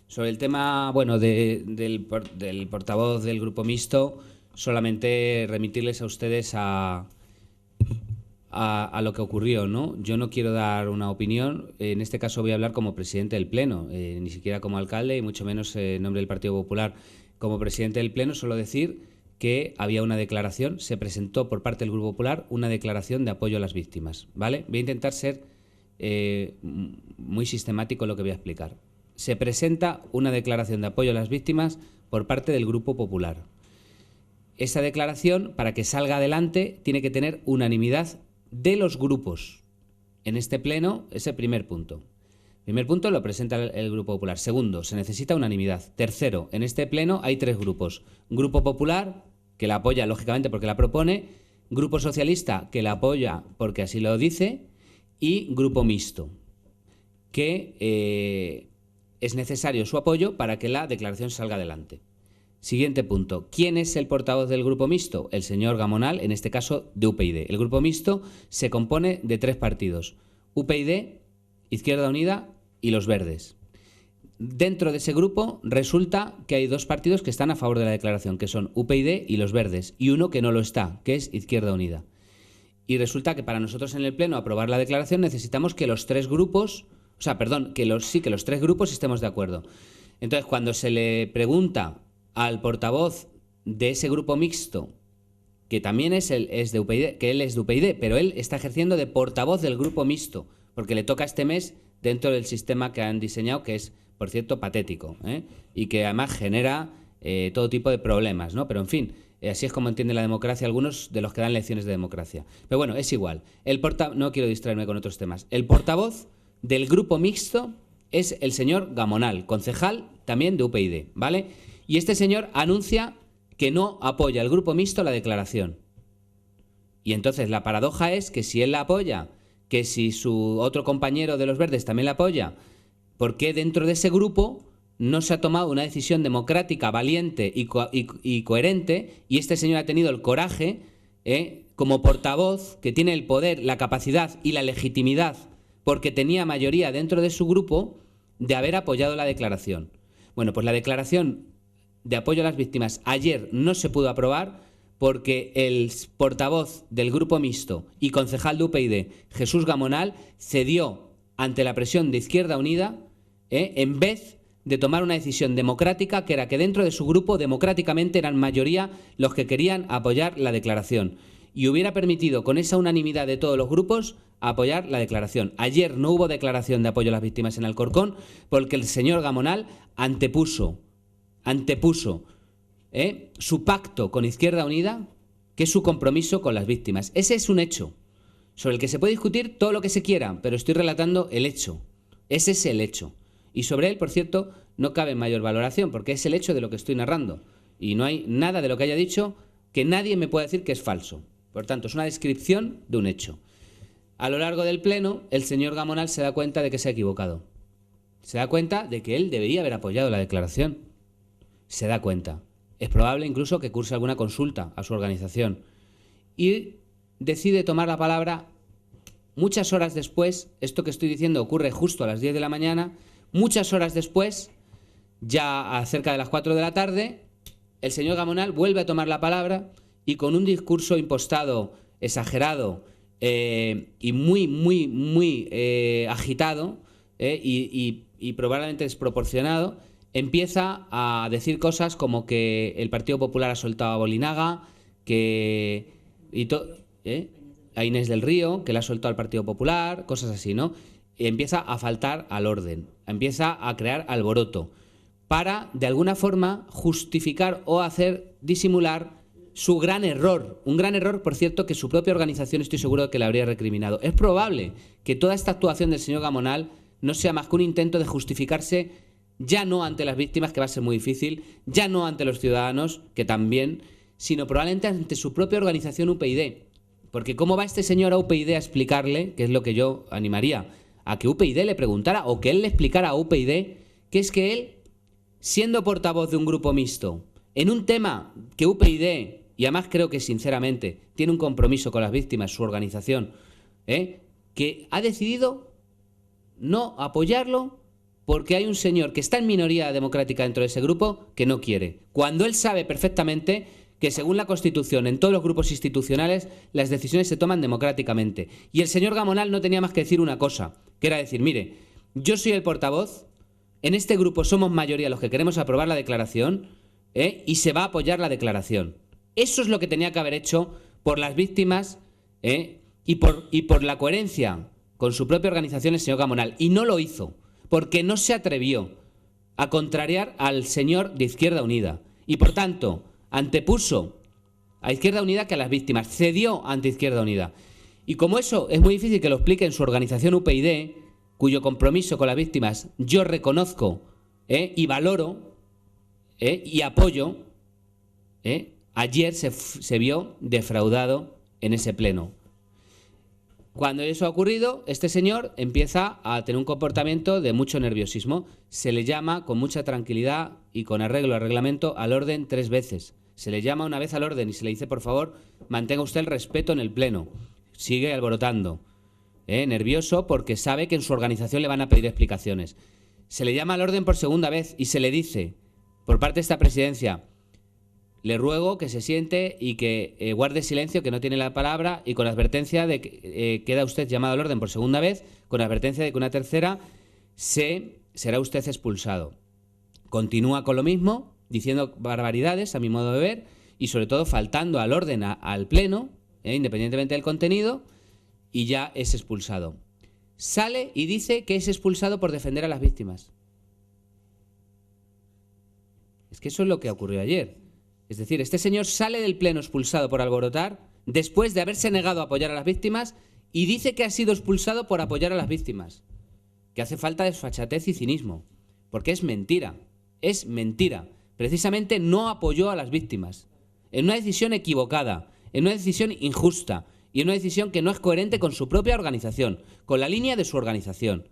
Sobre el tema, bueno, del portavoz del Grupo Mixto, solamente remitirles a ustedes a lo que ocurrió, ¿no? Yo no quiero dar una opinión, en este caso voy a hablar como presidente del Pleno, ni siquiera como alcalde y mucho menos en nombre del Partido Popular. Como presidente del Pleno solo decir que había una declaración, se presentó por parte del Grupo Popular una declaración de apoyo a las víctimas, ¿vale? Voy a intentar ser muy sistemático en lo que voy a explicar. Se presenta una declaración de apoyo a las víctimas por parte del Grupo Popular. Esa declaración, para que salga adelante, tiene que tener unanimidad de los grupos. En este pleno, ese primer punto. Primer punto lo presenta el Grupo Popular. Segundo, se necesita unanimidad. Tercero, en este pleno hay tres grupos. Grupo Popular, que la apoya lógicamente porque la propone. Grupo Socialista, que la apoya porque así lo dice. Y Grupo Mixto, que es necesario su apoyo para que la declaración salga adelante. Siguiente punto. ¿Quién es el portavoz del Grupo Mixto? El señor Gamonal, en este caso de UPyD. El Grupo Mixto se compone de tres partidos: UPyD, Izquierda Unida y Los Verdes. Dentro de ese grupo resulta que hay dos partidos que están a favor de la declaración, que son UPyD y Los Verdes, y uno que no lo está, que es Izquierda Unida. Y resulta que para nosotros en el Pleno aprobar la declaración necesitamos que los tres grupos, que los tres grupos estemos de acuerdo. Entonces, cuando se le pregunta al portavoz de ese Grupo Mixto, que también es de UPyD, que él es de UPyD, pero él está ejerciendo de portavoz del Grupo Mixto, porque le toca este mes dentro del sistema que han diseñado, que es, por cierto, patético, y que además genera todo tipo de problemas, ¿no? Pero en fin, así es como entiende la democracia algunos de los que dan lecciones de democracia. Pero bueno, es igual. No quiero distraerme con otros temas. El portavoz del Grupo Mixto es el señor Gamonal, concejal también de UPyD, ¿vale? Y este señor anuncia que no apoya al Grupo Mixto la declaración. Y entonces la paradoja es que si él la apoya, que si su otro compañero de Los Verdes también la apoya, ¿por qué dentro de ese grupo no se ha tomado una decisión democrática, valiente y coherente? Y este señor ha tenido el coraje, como portavoz, que tiene el poder, la capacidad y la legitimidad, porque tenía mayoría dentro de su grupo, de haber apoyado la declaración. Bueno, pues la declaración de apoyo a las víctimas ayer no se pudo aprobar porque el portavoz del Grupo Mixto y concejal de UPyD, Jesús Gamonal, cedió ante la presión de Izquierda Unida, en vez de tomar una decisión democrática, que era que dentro de su grupo democráticamente eran mayoría los que querían apoyar la declaración, y hubiera permitido con esa unanimidad de todos los grupos apoyar la declaración. Ayer no hubo declaración de apoyo a las víctimas en Alcorcón porque el señor Gamonal antepuso su pacto con Izquierda Unida, que es su compromiso con las víctimas. Ese es un hecho sobre el que se puede discutir todo lo que se quiera, pero estoy relatando el hecho. Ese es el hecho. Y sobre él, por cierto, no cabe mayor valoración, porque es el hecho de lo que estoy narrando. Y no hay nada de lo que haya dicho que nadie me pueda decir que es falso. Por tanto, es una descripción de un hecho. A lo largo del Pleno, el señor Gamonal se da cuenta de que se ha equivocado. Se da cuenta de que él debería haber apoyado la declaración. Se da cuenta. Es probable incluso que curse alguna consulta a su organización. Y decide tomar la palabra muchas horas después. Esto que estoy diciendo ocurre justo a las 10 de la mañana. Muchas horas después, ya a cerca de las 4 de la tarde, el señor Gamonal vuelve a tomar la palabra y con un discurso impostado, exagerado y muy agitado y probablemente desproporcionado, empieza a decir cosas como que el Partido Popular ha soltado a Bolinaga, a Inés del Río, que le ha soltado al Partido Popular, cosas así, ¿no? Y empieza a faltar al orden, empieza a crear alboroto, para, de alguna forma, justificar o hacer disimular su gran error. Un gran error, por cierto, que su propia organización estoy seguro de que le habría recriminado. Es probable que toda esta actuación del señor Gamonal no sea más que un intento de justificarse, ya no ante las víctimas, que va a ser muy difícil, ya no ante los ciudadanos, que también, sino probablemente ante su propia organización UPyD. Porque ¿cómo va este señor a UPyD a explicarle, que es lo que yo animaría, a que UPyD le preguntara o que él le explicara a UPyD, que es que él, siendo portavoz de un grupo mixto, en un tema que UPyD, y además creo que sinceramente tiene un compromiso con las víctimas, su organización, que ha decidido no apoyarlo porque hay un señor que está en minoría democrática dentro de ese grupo que no quiere, cuando él sabe perfectamente que según la Constitución, en todos los grupos institucionales, las decisiones se toman democráticamente. Y el señor Gamonal no tenía más que decir una cosa, que era decir, mire, yo soy el portavoz, en este grupo somos mayoría los que queremos aprobar la declaración, y se va a apoyar la declaración. Eso es lo que tenía que haber hecho por las víctimas, y por la coherencia con su propia organización el señor Gamonal. Y no lo hizo, porque no se atrevió a contrariar al señor de Izquierda Unida. Y por tanto, antepuso a Izquierda Unida que a las víctimas, cedió ante Izquierda Unida. Y como eso es muy difícil que lo explique en su organización UPyD, cuyo compromiso con las víctimas yo reconozco y valoro y apoyo, ayer se vio defraudado en ese pleno. Cuando eso ha ocurrido, este señor empieza a tener un comportamiento de mucho nerviosismo. Se le llama con mucha tranquilidad y con arreglo al reglamento al orden 3 veces. Se le llama una vez al orden y se le dice, por favor, mantenga usted el respeto en el pleno. Sigue alborotando. Nervioso porque sabe que en su organización le van a pedir explicaciones. Se le llama al orden por segunda vez y se le dice, por parte de esta presidencia, le ruego que se siente y que guarde silencio, que no tiene la palabra, y con advertencia de que queda usted llamado al orden por segunda vez, con advertencia de que una tercera será usted expulsado. Continúa con lo mismo, diciendo barbaridades a mi modo de ver, y sobre todo faltando al orden al pleno, independientemente del contenido, y ya es expulsado. Sale y dice que es expulsado por defender a las víctimas. Es que eso es lo que ocurrió ayer. Es decir, este señor sale del pleno expulsado por alborotar, después de haberse negado a apoyar a las víctimas, y dice que ha sido expulsado por apoyar a las víctimas. Que hace falta desfachatez y cinismo. Porque es mentira. Es mentira. Precisamente no apoyó a las víctimas. En una decisión equivocada, en una decisión injusta, y en una decisión que no es coherente con su propia organización, con la línea de su organización.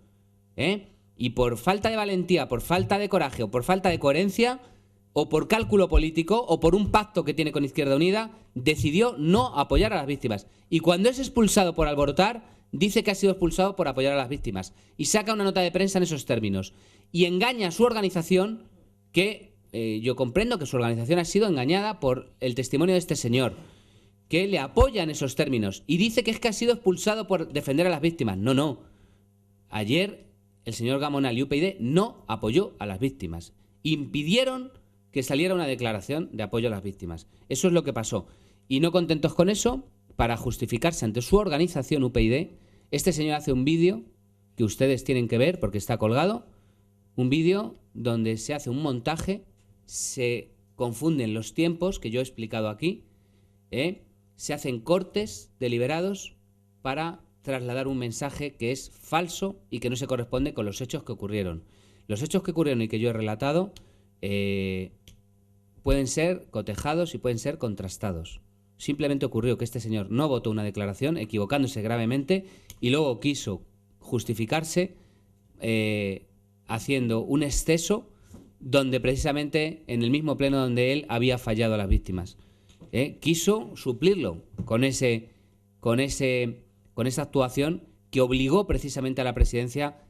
Y por falta de valentía, por falta de coraje o por falta de coherencia, o por cálculo político, o por un pacto que tiene con Izquierda Unida, decidió no apoyar a las víctimas. Y cuando es expulsado por alborotar, dice que ha sido expulsado por apoyar a las víctimas. Y saca una nota de prensa en esos términos. Y engaña a su organización, que yo comprendo que su organización ha sido engañada por el testimonio de este señor, que le apoya en esos términos. Y dice que es que ha sido expulsado por defender a las víctimas. No, no. Ayer el señor Gamonal y UPyD no apoyó a las víctimas. Impidieron que saliera una declaración de apoyo a las víctimas. Eso es lo que pasó. Y no contentos con eso, para justificarse ante su organización UPyD, este señor hace un vídeo que ustedes tienen que ver porque está colgado, un vídeo donde se hace un montaje, se confunden los tiempos que yo he explicado aquí, se hacen cortes deliberados para trasladar un mensaje que es falso y que no se corresponde con los hechos que ocurrieron. Los hechos que ocurrieron y que yo he relatado pueden ser cotejados y pueden ser contrastados. Simplemente ocurrió que este señor no votó una declaración, equivocándose gravemente, y luego quiso justificarse haciendo un exceso donde precisamente en el mismo pleno donde él había fallado a las víctimas. Quiso suplirlo con esa actuación que obligó precisamente a la presidencia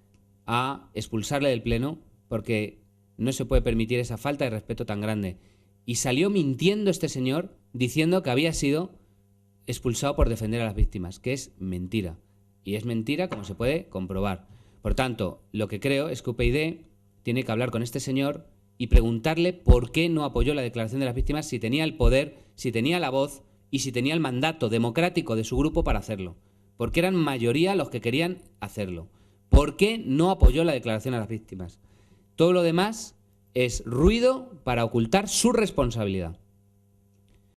a expulsarle del pleno, porque no se puede permitir esa falta de respeto tan grande. Y salió mintiendo este señor diciendo que había sido expulsado por defender a las víctimas, que es mentira. Y es mentira como se puede comprobar. Por tanto, lo que creo es que UPyD tiene que hablar con este señor y preguntarle por qué no apoyó la declaración de las víctimas, si tenía el poder, si tenía la voz y si tenía el mandato democrático de su grupo para hacerlo. Porque eran mayoría los que querían hacerlo. ¿Por qué no apoyó la declaración a las víctimas? Todo lo demás es ruido para ocultar su responsabilidad.